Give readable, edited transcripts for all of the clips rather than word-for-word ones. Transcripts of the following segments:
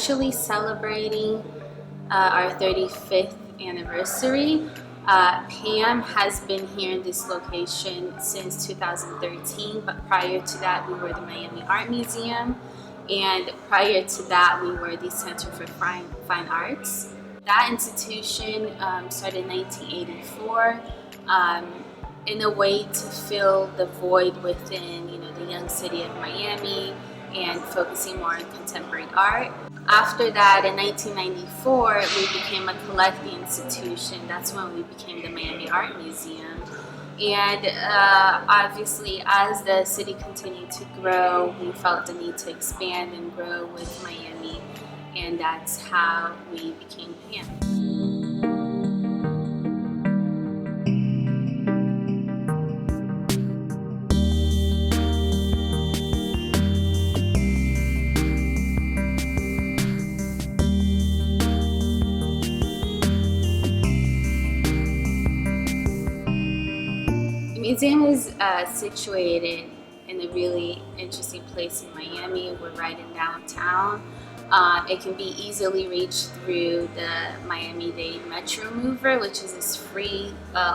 actually celebrating our 35th anniversary. PAMM has been here in this location since 2013, but prior to that we were the Miami Art Museum, and prior to that we were the Center for Fine Arts. That institution started in 1984 in a way to fill the void within the young city of Miami and focusing more on contemporary art. After that, in 1994, we became a collecting institution. That's when we became the Miami Art Museum. And obviously, as the city continued to grow, we felt the need to expand and grow with Miami, and that's how we became PAMM. The museum is situated in a really interesting place in Miami. We're right in downtown. It can be easily reached through the Miami-Dade Metro Mover, which is this free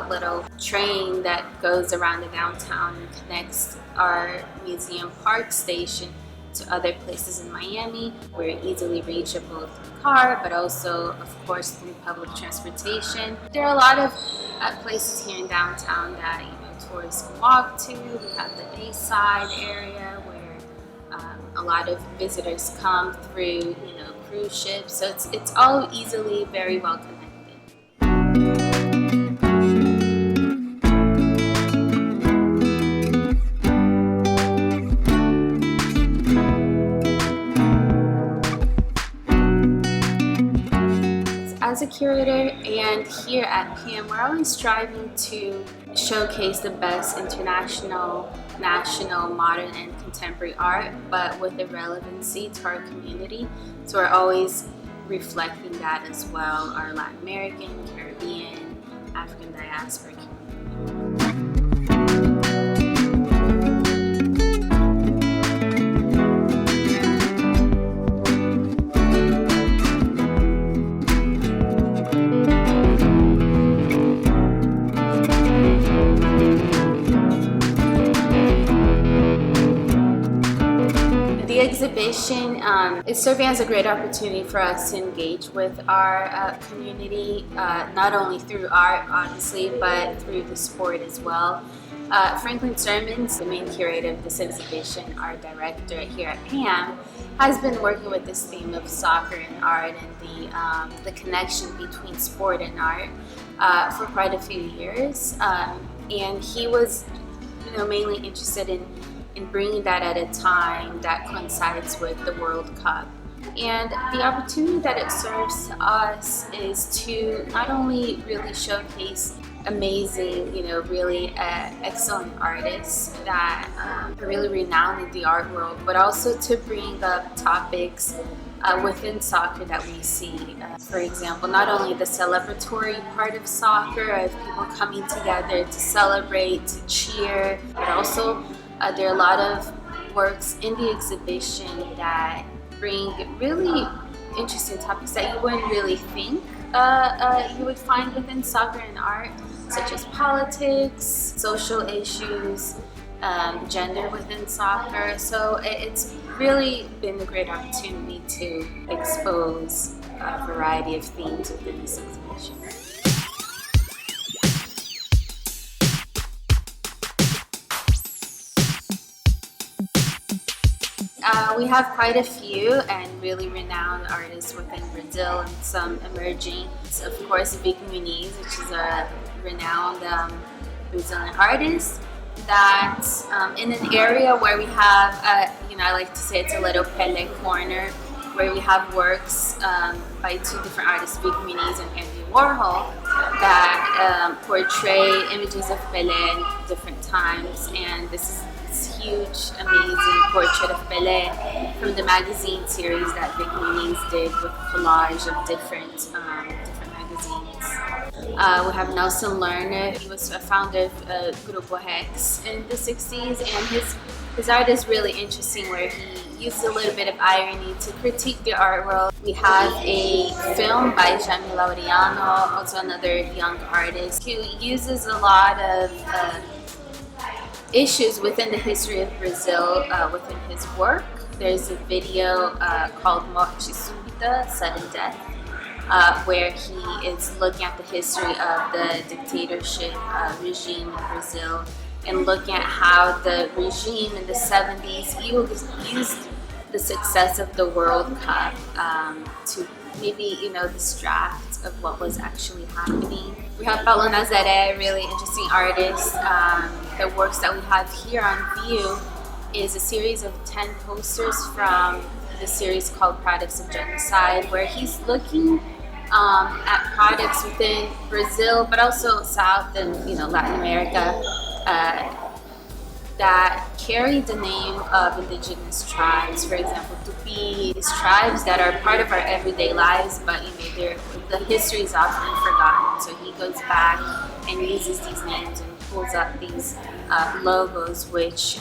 little train that goes around the downtown and connects our museum park station to other places in Miami. We're easily reachable through car, but also, of course, through public transportation. There are a lot of places here in downtown that tourists can walk to. We have the Bayside area where a lot of visitors come through, cruise ships. So it's all easily very well connected. As a curator and here at PAMM, we're always striving to showcase the best international, national, modern, and contemporary art, but with a relevancy to our community. So we're always reflecting that as well, our Latin American, Caribbean, African diaspora community. The exhibition is serving as a great opportunity for us to engage with our community, not only through art, obviously, but through the sport as well. Franklin Sermons, the main curator of this exhibition, our director here at PAMM, has been working with this theme of soccer and art and the connection between sport and art for quite a few years. And he was mainly interested in bringing that at a time that coincides with the World Cup. And the opportunity that it serves to us is to not only really showcase amazing, really excellent artists that are really renowned in the art world, but also to bring up topics within soccer that we see. For example, not only the celebratory part of soccer, of people coming together to celebrate, to cheer, but also there are a lot of works in the exhibition that bring really interesting topics that you wouldn't really think you would find within soccer and art, such as politics, social issues, gender within soccer. So it's really been a great opportunity to expose a variety of themes within this exhibition. We have quite a few and really renowned artists within Brazil and some emerging. Of course, Vic Muniz, which is a renowned Brazilian artist, that in an area where we have, I like to say it's a little Pele corner, where we have works by two different artists, Vic Muniz and Andy Warhol, that portray images of Pele in different times. And this is huge, amazing portrait of Pele from the magazine series that Vic Muniz did with collage of different magazines. We have Nelson Lerner. He was a founder of Grupo Rex in the 60s, and his art is really interesting, where he uses a little bit of irony to critique the art world. We have a film by Jamie Laureano, also another young artist, who uses a lot of issues within the history of Brazil within his work. There's a video called Morte Súbita, Sudden Death, where he is looking at the history of the dictatorship regime in Brazil and looking at how the regime in the 70s used the success of the World Cup to maybe, distract of what was actually happening. We have Paulo Nazaré, really interesting artist. The works that we have here on view is a series of 10 posters from the series called Products of Genocide, where he's looking at products within Brazil, but also South and Latin America that carry the name of indigenous tribes. For example, Tupi, these tribes that are part of our everyday lives, but the history is often forgotten. So he goes back and uses these names and pulls up these logos, which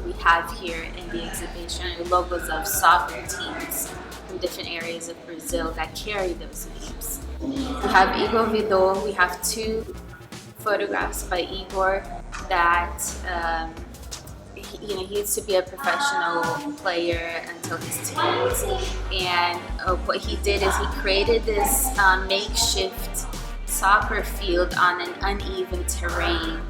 we have here in the exhibition, logos of soccer teams from different areas of Brazil that carry those names. We have Igor Vidor. We have 2 photographs by Igor that he used to be a professional player until his teens, and what he did is he created this makeshift soccer field on an uneven terrain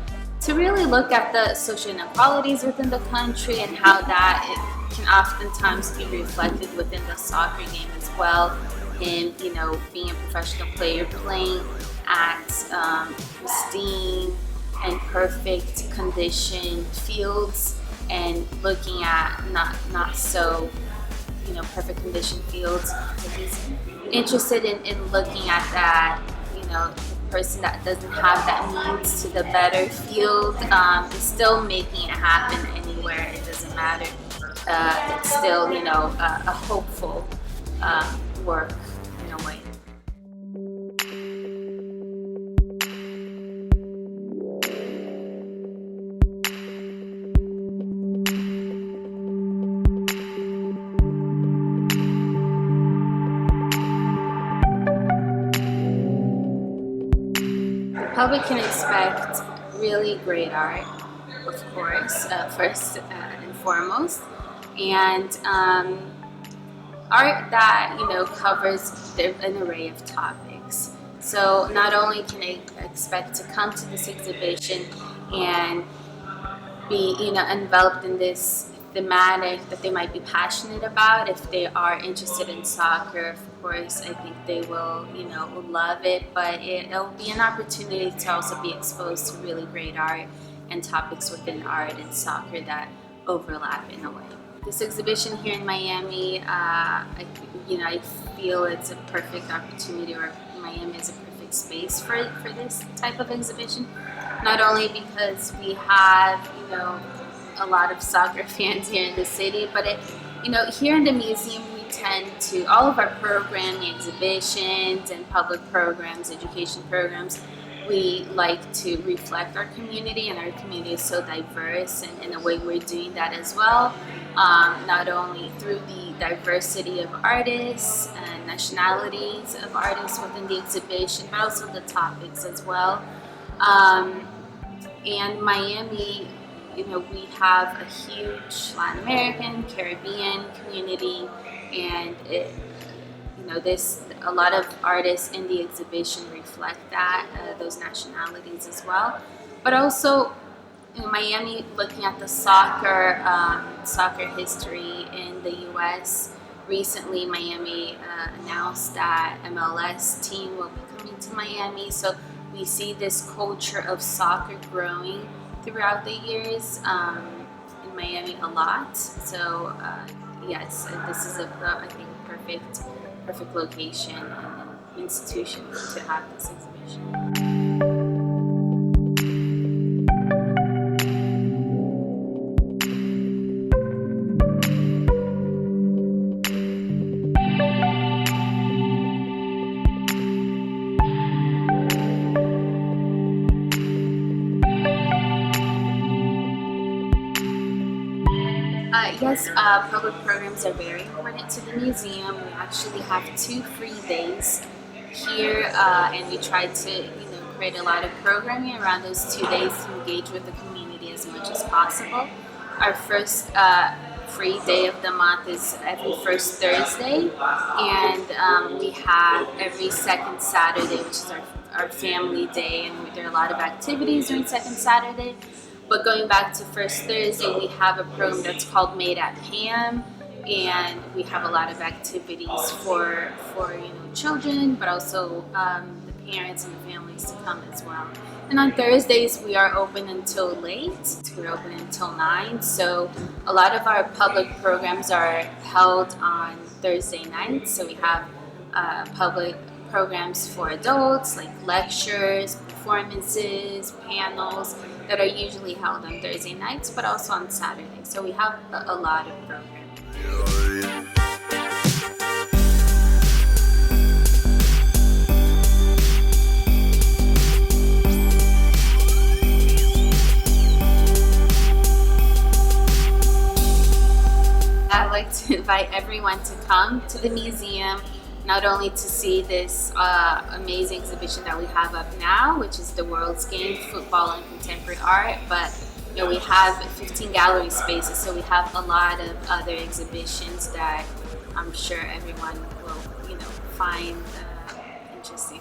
to really look at the social inequalities within the country and how that it can oftentimes be reflected within the soccer game as well. And being a professional player, playing at pristine and perfect conditioned fields, and looking at not so perfect conditioned fields. So he's interested in looking at that, the person that doesn't have that means to the better field is still making it happen anywhere. It doesn't matter. It's still a hopeful work in a way. The public can expect really great art, of course, first and foremost, and art that covers an array of topics. So not only can they expect to come to this exhibition and be enveloped in this thematic that they might be passionate about. If they are interested in soccer, of course, I think they will love it, but it'll be an opportunity to also be exposed to really great art and topics within art and soccer that overlap in a way. This exhibition here in Miami, I feel it's a perfect opportunity, or Miami is a perfect space for this type of exhibition. Not only because we have, a lot of soccer fans here in the city, but here in the museum we tend to, all of our programming, exhibitions and public programs, education programs, we like to reflect our community, and our community is so diverse, and in a way we're doing that as well, not only through the diversity of artists and nationalities of artists within the exhibition, but also the topics as well. And Miami, we have a huge Latin American, Caribbean community, and a lot of artists in the exhibition reflect that, those nationalities as well. But also, in Miami, looking at the soccer history in the U.S. Recently, Miami announced that MLS team will be coming to Miami, so we see this culture of soccer growing throughout the years in Miami a lot. So yes, this is I think perfect location and institution to have this exhibition. Yes, public programs are very important to the museum. We actually have 2 free days here, and we try to, create a lot of programming around those 2 days to engage with the community as much as possible. Our first free day of the month is every first Thursday, and we have every second Saturday, which is our family day, and there are a lot of activities during second Saturday. But going back to first Thursday, we have a program that's called Made at PAMM, and we have a lot of activities for children, but also the parents and the families to come as well. And on Thursdays, we are open until late. We're open until 9. So a lot of our public programs are held on Thursday nights. So we have public programs for adults, like lectures, performances, panels that are usually held on Thursday nights, but also on Saturday. So we have a lot of programs. I'd like to invite everyone to come to the museum, not only to see this amazing exhibition that we have up now, which is the World's Game, Football and Contemporary Art, but we have 15 gallery spaces, so we have a lot of other exhibitions that I'm sure everyone will find interesting.